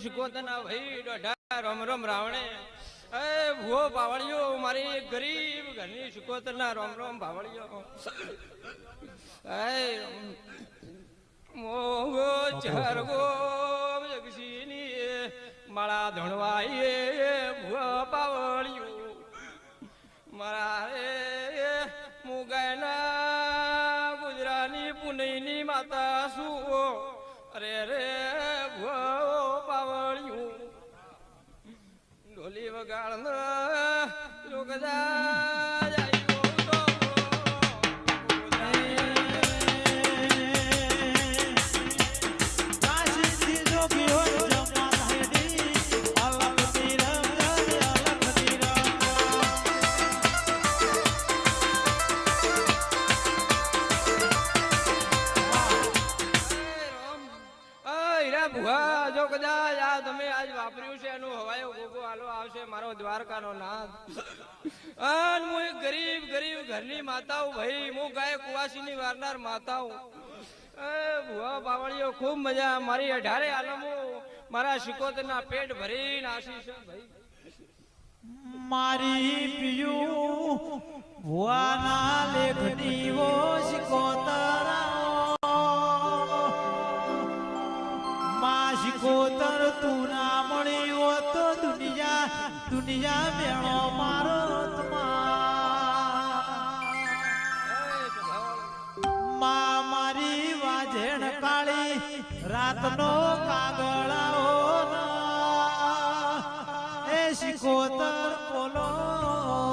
શિકોતના ભાઈ દોઢા રમ રમ રાવણે એ ભૂવો બાવળિયો મારી ગરીબ ઘરની શિકોતના રોમ રોમ બાવળિયો એ મોગો ચરગો જગસીની માળા ધણવાઈએ ભૂવો બાવળિયો મારા રે મુગાયના ગુજરાની પુનઈની માતા શું અરે રે ભૂવો બાવળિયું ઢોલી વગાડ લોકદા ભુવા જો કદાચ આ તમે આજ વાપર્યું છે એનું હવાયો ગોગો આલો આવશે મારો દ્વારકાનો નાથ અન હું એક ગરીબ ગરીબ ઘરની માતાઓ ભાઈ હું ગાય કુવાસીની વારનાર માતાઓ એ ભુવા બાવળીઓ ખૂબ મજા મારી 18 આલમો મારા શિકોતરના પેટ ભરીને આશીષ ભાઈ મારી પિયું ભુવાના લેખની વો શિકોતરા શિકોતર તું ના મળ્યો તો દુનિયા મેળો મારો માં મારી વાજેણ કાળી રાતનો કાગળાઓ એ શિકોતર બોલો